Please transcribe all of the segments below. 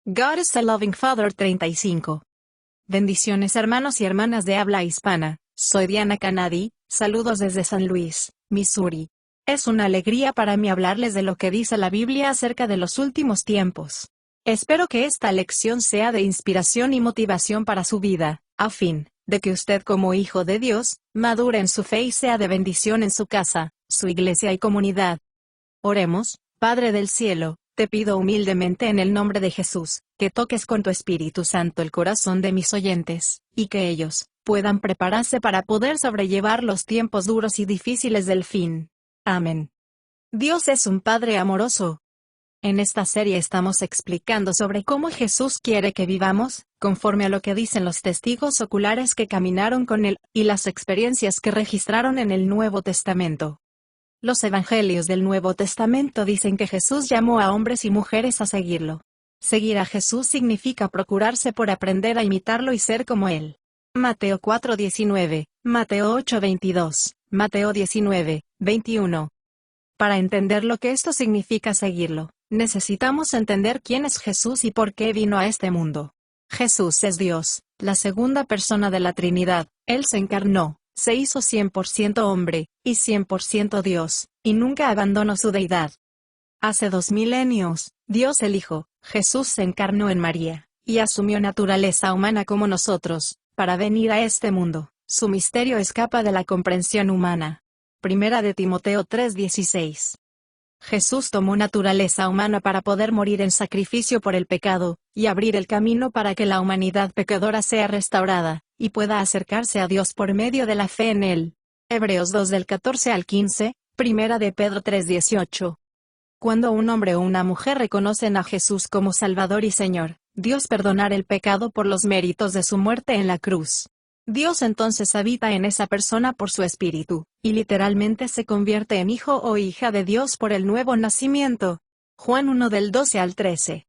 God is a Loving Father 35. Bendiciones hermanos y hermanas de habla hispana, soy Diana Canadi, saludos desde San Luis, Missouri. Es una alegría para mí hablarles de lo que dice la Biblia acerca de los últimos tiempos. Espero que esta lección sea de inspiración y motivación para su vida, a fin de que usted como hijo de Dios, madure en su fe y sea de bendición en su casa, su iglesia y comunidad. Oremos. Padre del cielo, te pido humildemente en el nombre de Jesús, que toques con tu Espíritu Santo el corazón de mis oyentes, y que ellos puedan prepararse para poder sobrellevar los tiempos duros y difíciles del fin. Amén. Dios es un Padre amoroso. En esta serie estamos explicando sobre cómo Jesús quiere que vivamos, conforme a lo que dicen los testigos oculares que caminaron con Él, y las experiencias que registraron en el Nuevo Testamento. Los evangelios del Nuevo Testamento dicen que Jesús llamó a hombres y mujeres a seguirlo. Seguir a Jesús significa procurarse por aprender a imitarlo y ser como Él. Mateo 4:19, Mateo 8:22, Mateo 19:21. Para entender lo que esto significa seguirlo, necesitamos entender quién es Jesús y por qué vino a este mundo. Jesús es Dios, la segunda persona de la Trinidad. Él se encarnó. Se hizo 100% hombre, y 100% Dios, y nunca abandonó su deidad. Hace 2 milenios, Dios el Hijo, Jesús se encarnó en María, y asumió naturaleza humana como nosotros, para venir a este mundo. Su misterio escapa de la comprensión humana. Primera de Timoteo 3:16. Jesús tomó naturaleza humana para poder morir en sacrificio por el pecado, y abrir el camino para que la humanidad pecadora sea restaurada, y pueda acercarse a Dios por medio de la fe en Él. Hebreos 2 del 14 al 15, Primera de Pedro 3:18. Cuando un hombre o una mujer reconocen a Jesús como Salvador y Señor, Dios perdonará el pecado por los méritos de su muerte en la cruz. Dios entonces habita en esa persona por su Espíritu, y literalmente se convierte en hijo o hija de Dios por el nuevo nacimiento. Juan 1 del 12 al 13.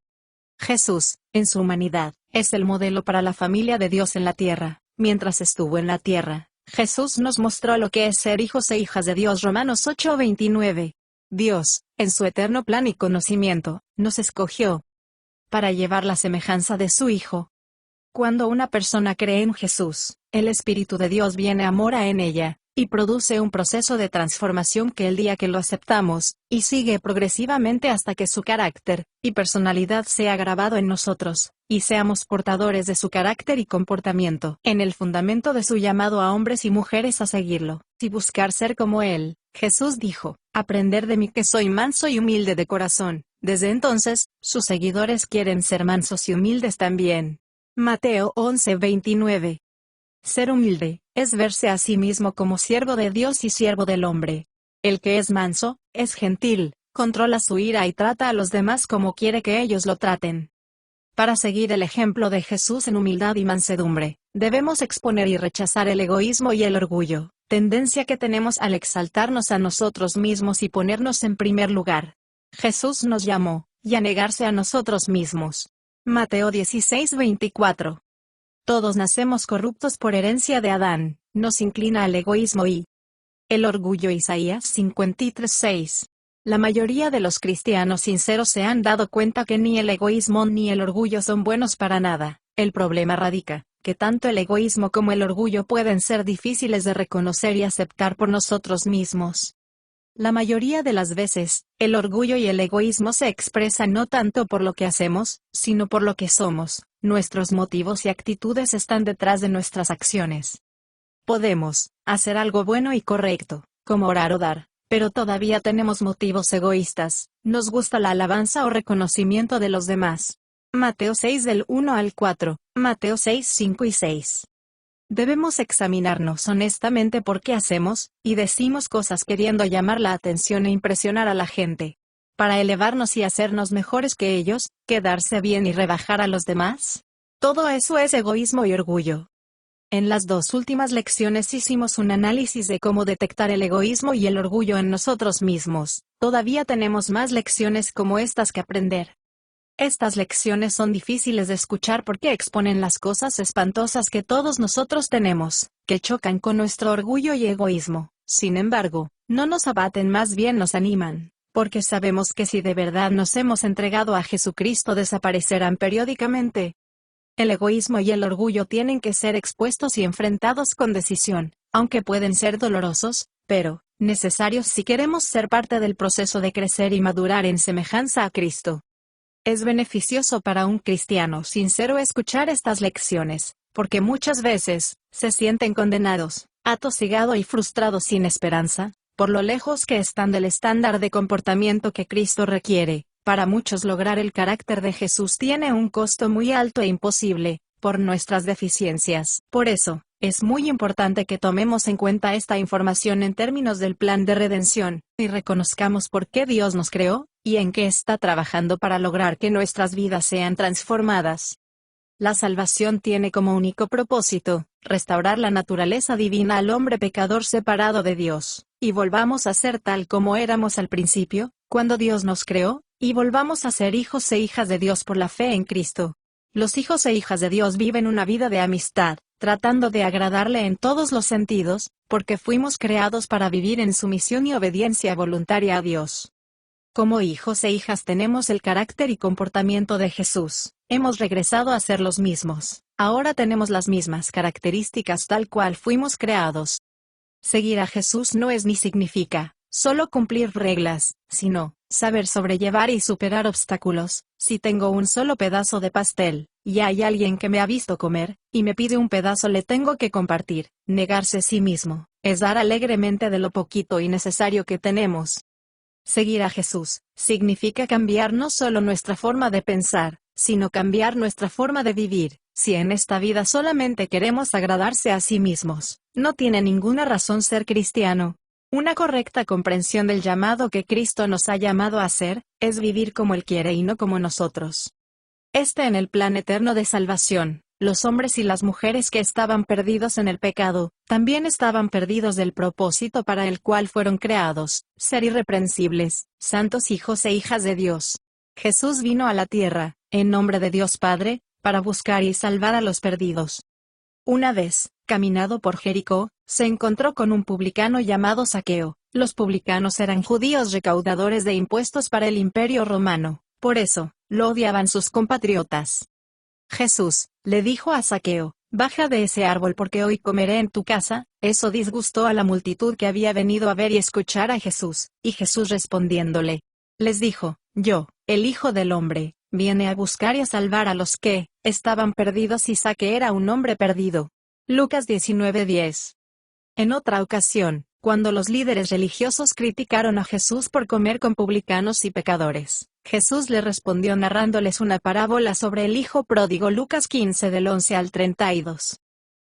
Jesús, en su humanidad, es el modelo para la familia de Dios en la tierra. Mientras estuvo en la tierra, Jesús nos mostró lo que es ser hijos e hijas de Dios. Romanos 8:29. Dios, en su eterno plan y conocimiento, nos escogió para llevar la semejanza de su Hijo. Cuando una persona cree en Jesús, el Espíritu de Dios viene a morar en ella, y produce un proceso de transformación que el día que lo aceptamos, y sigue progresivamente hasta que su carácter y personalidad sea grabado en nosotros, y seamos portadores de su carácter y comportamiento. En el fundamento de su llamado a hombres y mujeres a seguirlo, y buscar ser como Él, Jesús dijo, «Aprender de mí que soy manso y humilde de corazón». Desde entonces, sus seguidores quieren ser mansos y humildes también. Mateo 11:29. Ser humilde, es verse a sí mismo como siervo de Dios y siervo del hombre. El que es manso, es gentil, controla su ira y trata a los demás como quiere que ellos lo traten. Para seguir el ejemplo de Jesús en humildad y mansedumbre, debemos exponer y rechazar el egoísmo y el orgullo, tendencia que tenemos al exaltarnos a nosotros mismos y ponernos en primer lugar. Jesús nos llamó, y a negarse a nosotros mismos. Mateo 16:24. Todos nacemos corruptos por herencia de Adán, nos inclina al egoísmo y el orgullo. Isaías 53:6. La mayoría de los cristianos sinceros se han dado cuenta que ni el egoísmo ni el orgullo son buenos para nada. El problema radica, que tanto el egoísmo como el orgullo pueden ser difíciles de reconocer y aceptar por nosotros mismos. La mayoría de las veces, el orgullo y el egoísmo se expresan no tanto por lo que hacemos, sino por lo que somos. Nuestros motivos y actitudes están detrás de nuestras acciones. Podemos hacer algo bueno y correcto, como orar o dar, pero todavía tenemos motivos egoístas. Nos gusta la alabanza o reconocimiento de los demás. Mateo 6 del 1 al 4, Mateo 6, 5 y 6. Debemos examinarnos honestamente por qué hacemos y decimos cosas queriendo llamar la atención e impresionar a la gente. Para elevarnos y hacernos mejores que ellos, quedarse bien y rebajar a los demás. Todo eso es egoísmo y orgullo. En las 2 últimas lecciones hicimos un análisis de cómo detectar el egoísmo y el orgullo en nosotros mismos. Todavía tenemos más lecciones como estas que aprender. Estas lecciones son difíciles de escuchar porque exponen las cosas espantosas que todos nosotros tenemos, que chocan con nuestro orgullo y egoísmo. Sin embargo, no nos abaten, más bien nos animan. porque sabemos que si de verdad nos hemos entregado a Jesucristo desaparecerán periódicamente. El egoísmo y el orgullo tienen que ser expuestos y enfrentados con decisión, aunque pueden ser dolorosos, pero necesarios si queremos ser parte del proceso de crecer y madurar en semejanza a Cristo. Es beneficioso para un cristiano sincero escuchar estas lecciones, porque muchas veces se sienten condenados, atosigados y frustrados sin esperanza, por lo lejos que están del estándar de comportamiento que Cristo requiere. Para muchos lograr el carácter de Jesús tiene un costo muy alto e imposible, por nuestras deficiencias. Por eso, es muy importante que tomemos en cuenta esta información en términos del plan de redención, y reconozcamos por qué Dios nos creó, y en qué está trabajando para lograr que nuestras vidas sean transformadas. La salvación tiene como único propósito, restaurar la naturaleza divina al hombre pecador separado de Dios, y volvamos a ser tal como éramos al principio, cuando Dios nos creó, y volvamos a ser hijos e hijas de Dios por la fe en Cristo. Los hijos e hijas de Dios viven una vida de amistad, tratando de agradarle en todos los sentidos, porque fuimos creados para vivir en sumisión y obediencia voluntaria a Dios. Como hijos e hijas tenemos el carácter y comportamiento de Jesús. Hemos regresado a ser los mismos. Ahora tenemos las mismas características tal cual fuimos creados. Seguir a Jesús no es ni significa solo cumplir reglas, sino saber sobrellevar y superar obstáculos. Si tengo un solo pedazo de pastel, y hay alguien que me ha visto comer, y me pide un pedazo, le tengo que compartir. Negarse a sí mismo es dar alegremente de lo poquito y necesario que tenemos. Seguir a Jesús significa cambiar no solo nuestra forma de pensar, sino cambiar nuestra forma de vivir. Si en esta vida solamente queremos agradarse a sí mismos, no tiene ninguna razón ser cristiano. Una correcta comprensión del llamado que Cristo nos ha llamado a hacer, es vivir como Él quiere y no como nosotros. En el plan eterno de salvación, los hombres y las mujeres que estaban perdidos en el pecado, también estaban perdidos del propósito para el cual fueron creados, ser irreprensibles, santos hijos e hijas de Dios. Jesús vino a la tierra, en nombre de Dios Padre, para buscar y salvar a los perdidos. Una vez, caminando por Jericó, se encontró con un publicano llamado Zaqueo. Los publicanos eran judíos recaudadores de impuestos para el Imperio Romano, por eso, lo odiaban sus compatriotas. Jesús le dijo a Zaqueo: baja de ese árbol porque hoy comeré en tu casa. Eso disgustó a la multitud que había venido a ver y escuchar a Jesús, y Jesús respondiéndole, les dijo: yo, el Hijo del Hombre, viene a buscar y a salvar a los que estaban perdidos, y Zaqueo era un hombre perdido. Lucas 19:10. En otra ocasión, cuando los líderes religiosos criticaron a Jesús por comer con publicanos y pecadores, Jesús le respondió narrándoles una parábola sobre el hijo pródigo. Lucas 15 del 11 al 32.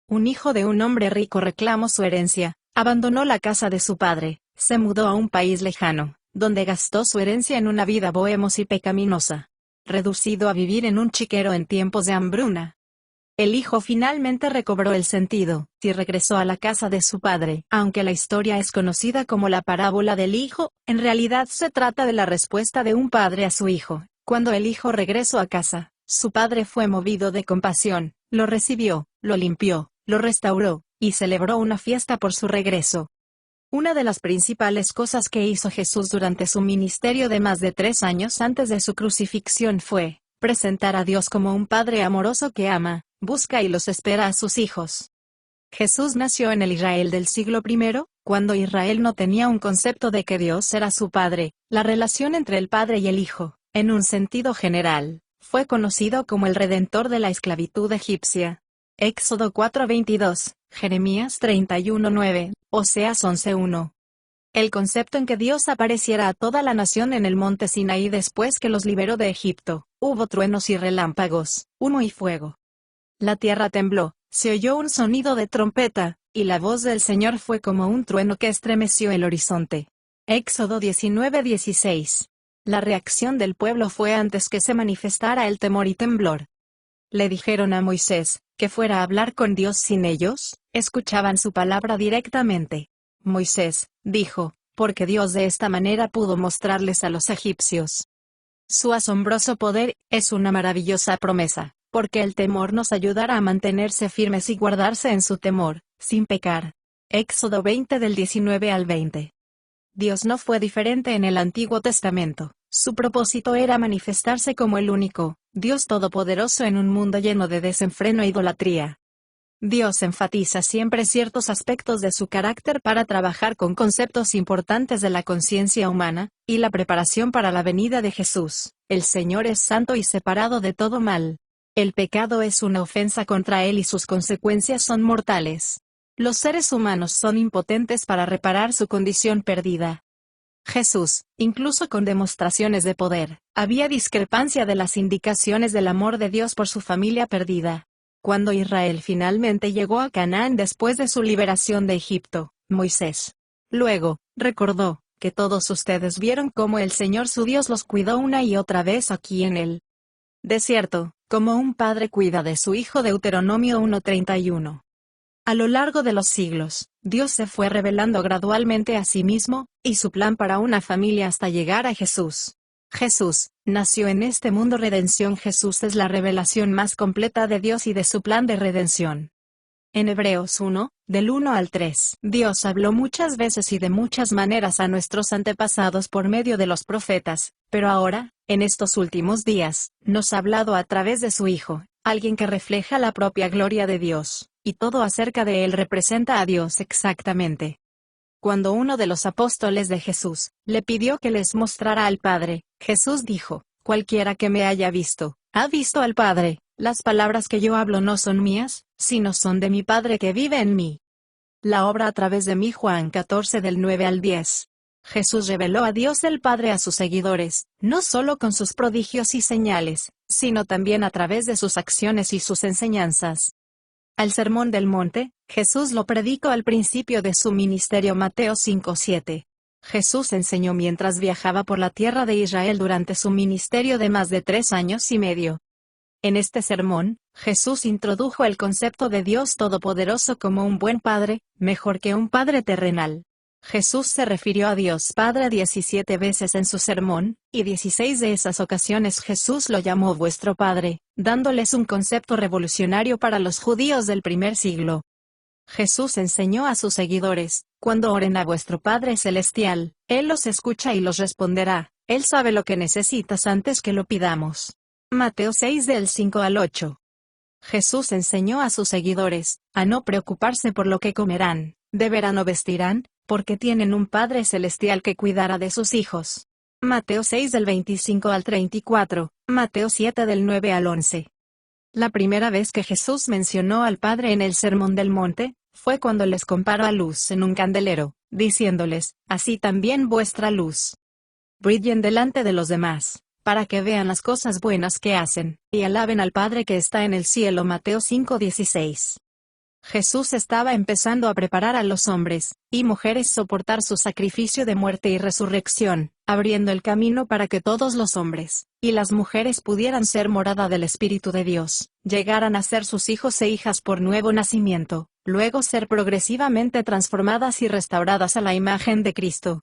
Un hijo de un hombre rico reclamó su herencia, abandonó la casa de su padre, se mudó a un país lejano, donde gastó su herencia en una vida bohemos y pecaminosa, reducido a vivir en un chiquero en tiempos de hambruna. El hijo finalmente recobró el sentido, y regresó a la casa de su padre. Aunque la historia es conocida como la parábola del hijo, en realidad se trata de la respuesta de un padre a su hijo. Cuando el hijo regresó a casa, su padre fue movido de compasión, lo recibió, lo limpió, lo restauró, y celebró una fiesta por su regreso. Una de las principales cosas que hizo Jesús durante su ministerio de más de 3 años antes de su crucifixión fue presentar a Dios como un Padre amoroso que ama, busca y los espera a sus hijos. Jesús nació en el Israel del siglo I, cuando Israel no tenía un concepto de que Dios era su Padre. La relación entre el Padre y el Hijo, en un sentido general, fue conocido como el Redentor de la esclavitud egipcia. Éxodo 4:22, Jeremías 31:9, Oseas 11:1. El concepto en que Dios apareciera a toda la nación en el monte Sinaí después que los liberó de Egipto. Hubo truenos y relámpagos, humo y fuego. La tierra tembló, se oyó un sonido de trompeta, y la voz del Señor fue como un trueno que estremeció el horizonte. Éxodo 19:16. La reacción del pueblo fue antes que se manifestara el temor y temblor. Le dijeron a Moisés que fuera a hablar con Dios sin ellos, escuchaban su palabra directamente. Moisés dijo, porque Dios de esta manera pudo mostrarles a los egipcios su asombroso poder. Es una maravillosa promesa, porque el temor nos ayudará a mantenerse firmes y guardarse en su temor, sin pecar. Éxodo 20 del 19 al 20. Dios no fue diferente en el Antiguo Testamento. Su propósito era manifestarse como el único Dios todopoderoso en un mundo lleno de desenfreno e idolatría. Dios enfatiza siempre ciertos aspectos de su carácter para trabajar con conceptos importantes de la conciencia humana, y la preparación para la venida de Jesús. El Señor es santo y separado de todo mal. El pecado es una ofensa contra Él y sus consecuencias son mortales. Los seres humanos son impotentes para reparar su condición perdida. Jesús, incluso con demostraciones de poder, había discrepancia de las indicaciones del amor de Dios por su familia perdida. Cuando Israel finalmente llegó a Canaán después de su liberación de Egipto, Moisés luego recordó que todos ustedes vieron cómo el Señor su Dios los cuidó una y otra vez aquí en el desierto, como un padre cuida de su hijo. Deuteronomio 1:31. A lo largo de los siglos, Dios se fue revelando gradualmente a sí mismo, y su plan para una familia hasta llegar a Jesús. Jesús nació en este mundo. Redención. Jesús es la revelación más completa de Dios y de su plan de redención. En Hebreos 1, del 1 al 3, Dios habló muchas veces y de muchas maneras a nuestros antepasados por medio de los profetas, pero ahora, en estos últimos días, nos ha hablado a través de su Hijo, alguien que refleja la propia gloria de Dios, y todo acerca de él representa a Dios exactamente. Cuando uno de los apóstoles de Jesús le pidió que les mostrara al Padre, Jesús dijo: cualquiera que me haya visto, ha visto al Padre. Las palabras que yo hablo no son mías, sino son de mi Padre que vive en mí. La obra a través de mí. Juan 14 del 9 al 10. Jesús reveló a Dios el Padre a sus seguidores, no solo con sus prodigios y señales, sino también a través de sus acciones y sus enseñanzas. Al Sermón del Monte, Jesús lo predicó al principio de su ministerio. Mateo 5:7. Jesús enseñó mientras viajaba por la tierra de Israel durante su ministerio de más de 3 años y medio. En este sermón, Jesús introdujo el concepto de Dios Todopoderoso como un buen Padre, mejor que un Padre terrenal. Jesús se refirió a Dios Padre 17 veces en su sermón, y 16 de esas ocasiones Jesús lo llamó vuestro Padre, dándoles un concepto revolucionario para los judíos del primer siglo. Jesús enseñó a sus seguidores: cuando oren a vuestro Padre Celestial, Él los escucha y los responderá. Él sabe lo que necesitas antes que lo pidamos. Mateo 6 del 5 al 8. Jesús enseñó a sus seguidores a no preocuparse por lo que comerán, beberán o vestirán, porque tienen un Padre Celestial que cuidará de sus hijos. Mateo 6 del 25 al 34, Mateo 7 del 9 al 11. La primera vez que Jesús mencionó al Padre en el Sermón del Monte, fue cuando les comparó a luz en un candelero, diciéndoles: así también vuestra luz brillen delante de los demás, para que vean las cosas buenas que hacen, y alaben al Padre que está en el cielo. Mateo 5:16. Jesús estaba empezando a preparar a los hombres y mujeres soportar su sacrificio de muerte y resurrección, abriendo el camino para que todos los hombres y las mujeres pudieran ser morada del Espíritu de Dios, llegaran a ser sus hijos e hijas por nuevo nacimiento, luego ser progresivamente transformadas y restauradas a la imagen de Cristo.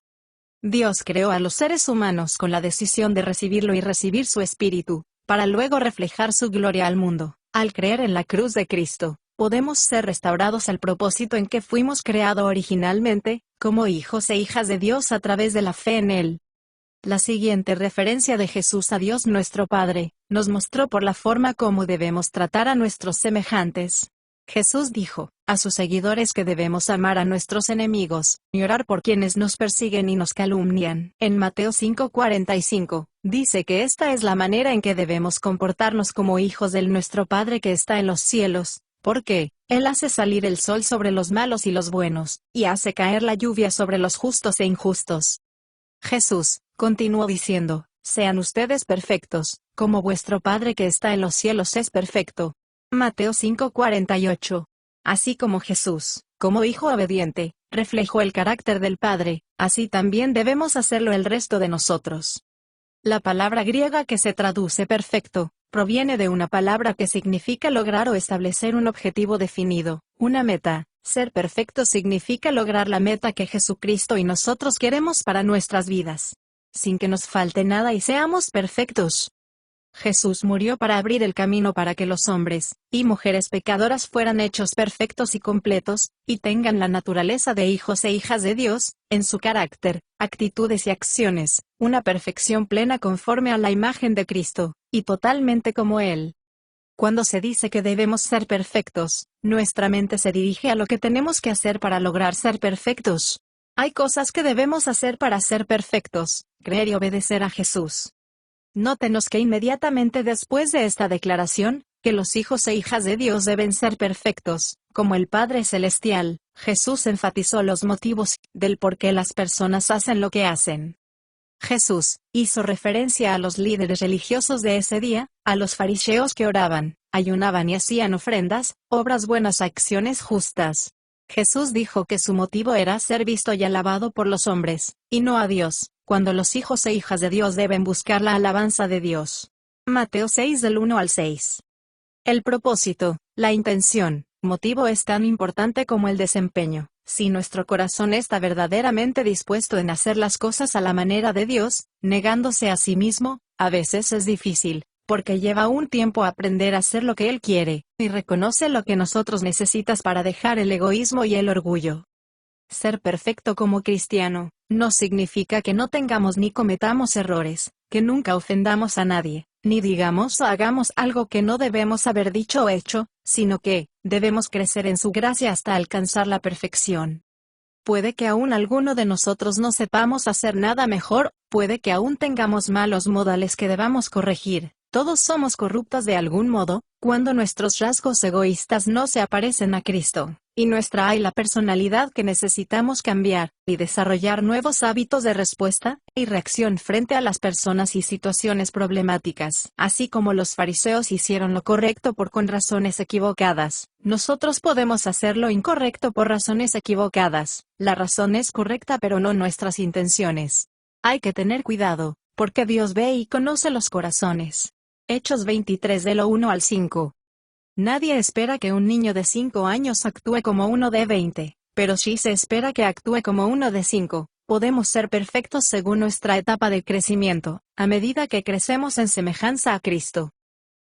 Dios creó a los seres humanos con la decisión de recibirlo y recibir su Espíritu, para luego reflejar su gloria al mundo. Al creer en la cruz de Cristo, podemos ser restaurados al propósito en que fuimos creados originalmente, como hijos e hijas de Dios a través de la fe en Él. La siguiente referencia de Jesús a Dios nuestro Padre, nos mostró por la forma como debemos tratar a nuestros semejantes. Jesús dijo a sus seguidores que debemos amar a nuestros enemigos, y orar por quienes nos persiguen y nos calumnian. En Mateo 5:45, dice que esta es la manera en que debemos comportarnos como hijos del nuestro Padre que está en los cielos, porque Él hace salir el sol sobre los malos y los buenos, y hace caer la lluvia sobre los justos e injustos. Jesús continuó diciendo: sean ustedes perfectos, como vuestro Padre que está en los cielos es perfecto. Mateo 5:48. Así como Jesús, como hijo obediente, reflejó el carácter del Padre, así también debemos hacerlo el resto de nosotros. La palabra griega que se traduce perfecto, proviene de una palabra que significa lograr o establecer un objetivo definido, una meta. Ser perfecto significa lograr la meta que Jesucristo y nosotros queremos para nuestras vidas, sin que nos falte nada y seamos perfectos. Jesús murió para abrir el camino para que los hombres y mujeres pecadoras fueran hechos perfectos y completos, y tengan la naturaleza de hijos e hijas de Dios, en su carácter, actitudes y acciones, una perfección plena conforme a la imagen de Cristo, y totalmente como Él. Cuando se dice que debemos ser perfectos, nuestra mente se dirige a lo que tenemos que hacer para lograr ser perfectos. Hay cosas que debemos hacer para ser perfectos: creer y obedecer a Jesús. Nótenos que inmediatamente después de esta declaración, que los hijos e hijas de Dios deben ser perfectos, como el Padre Celestial, Jesús enfatizó los motivos del por qué las personas hacen lo que hacen. Jesús hizo referencia a los líderes religiosos de ese día, a los fariseos que oraban, ayunaban y hacían ofrendas, obras buenas, acciones justas. Jesús dijo que su motivo era ser visto y alabado por los hombres, y no a Dios, cuando los hijos e hijas de Dios deben buscar la alabanza de Dios. Mateo 6 del 1 al 6. El propósito, la intención, motivo es tan importante como el desempeño. Si nuestro corazón está verdaderamente dispuesto en hacer las cosas a la manera de Dios, negándose a sí mismo, a veces es difícil, porque lleva un tiempo aprender a hacer lo que Él quiere, y reconoce lo que nosotros necesitas para dejar el egoísmo y el orgullo. Ser perfecto como cristiano, no significa que no tengamos ni cometamos errores, que nunca ofendamos a nadie, ni digamos o hagamos algo que no debemos haber dicho o hecho, sino que debemos crecer en su gracia hasta alcanzar la perfección. Puede que aún alguno de nosotros no sepamos hacer nada mejor, puede que aún tengamos malos modales que debamos corregir. Todos somos corruptos de algún modo, cuando nuestros rasgos egoístas no se aparecen a Cristo, y nuestra hay la personalidad que necesitamos cambiar, y desarrollar nuevos hábitos de respuesta y reacción frente a las personas y situaciones problemáticas. Así como los fariseos hicieron lo correcto con razones equivocadas, nosotros podemos hacer lo incorrecto por razones equivocadas. La razón es correcta pero no nuestras intenciones. Hay que tener cuidado, porque Dios ve y conoce los corazones. Hechos 23 del 1 al 5. Nadie espera que un niño de 5 años actúe como uno de 20, pero sí se espera que actúe como uno de 5. Podemos ser perfectos según nuestra etapa de crecimiento, a medida que crecemos en semejanza a Cristo.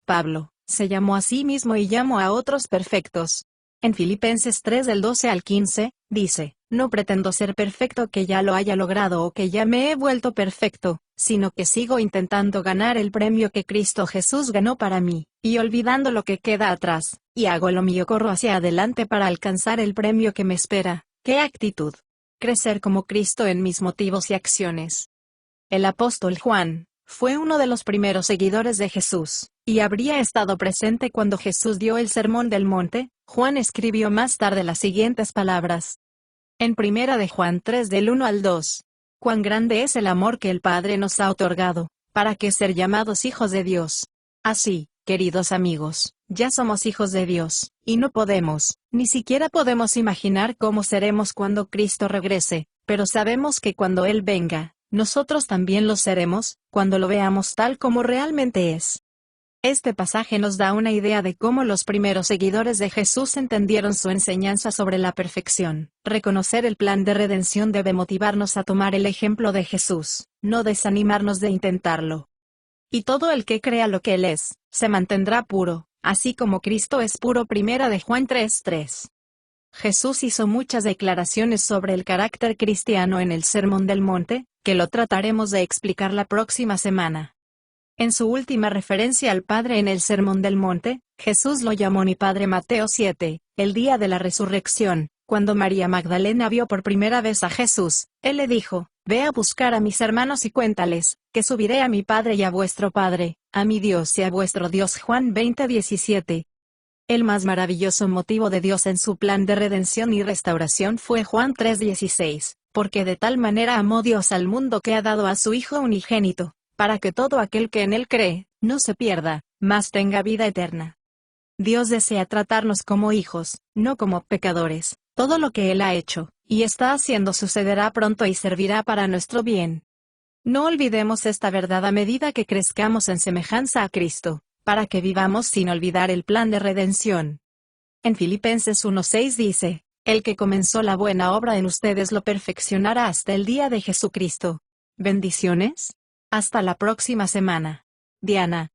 Pablo se llamó a sí mismo y llamó a otros perfectos. En Filipenses 3 del 12 al 15, dice: no pretendo ser perfecto que ya lo haya logrado o que ya me he vuelto perfecto, sino que sigo intentando ganar el premio que Cristo Jesús ganó para mí, y olvidando lo que queda atrás, y hago lo mío, corro hacia adelante para alcanzar el premio que me espera. ¿Qué actitud? Crecer como Cristo en mis motivos y acciones. El apóstol Juan fue uno de los primeros seguidores de Jesús, y habría estado presente cuando Jesús dio el Sermón del Monte. Juan escribió más tarde las siguientes palabras. En Primera de Juan 3 del 1 al 2. Cuán grande es el amor que el Padre nos ha otorgado, para que ser llamados hijos de Dios. Así, queridos amigos, ya somos hijos de Dios, y no podemos, ni siquiera podemos imaginar cómo seremos cuando Cristo regrese, pero sabemos que cuando Él venga, nosotros también lo seremos, cuando lo veamos tal como realmente es. Este pasaje nos da una idea de cómo los primeros seguidores de Jesús entendieron su enseñanza sobre la perfección. Reconocer el plan de redención debe motivarnos a tomar el ejemplo de Jesús, no desanimarnos de intentarlo. Y todo el que crea lo que Él es, se mantendrá puro, así como Cristo es puro. Primera de Juan 3:3. Jesús hizo muchas declaraciones sobre el carácter cristiano en el Sermón del Monte, que lo trataremos de explicar la próxima semana. En su última referencia al Padre en el Sermón del Monte, Jesús lo llamó mi Padre. Mateo 7, el día de la resurrección, cuando María Magdalena vio por primera vez a Jesús, Él le dijo: ve a buscar a mis hermanos y cuéntales, que subiré a mi Padre y a vuestro Padre, a mi Dios y a vuestro Dios. Juan 20:17. El más maravilloso motivo de Dios en su plan de redención y restauración fue Juan 3:16, porque de tal manera amó Dios al mundo que ha dado a su Hijo unigénito, para que todo aquel que en Él cree, no se pierda, mas tenga vida eterna. Dios desea tratarnos como hijos, no como pecadores. Todo lo que Él ha hecho, y está haciendo, sucederá pronto y servirá para nuestro bien. No olvidemos esta verdad a medida que crezcamos en semejanza a Cristo, para que vivamos sin olvidar el plan de redención. En Filipenses 1:6 dice: el que comenzó la buena obra en ustedes lo perfeccionará hasta el día de Jesucristo. Bendiciones. Hasta la próxima semana. Diana.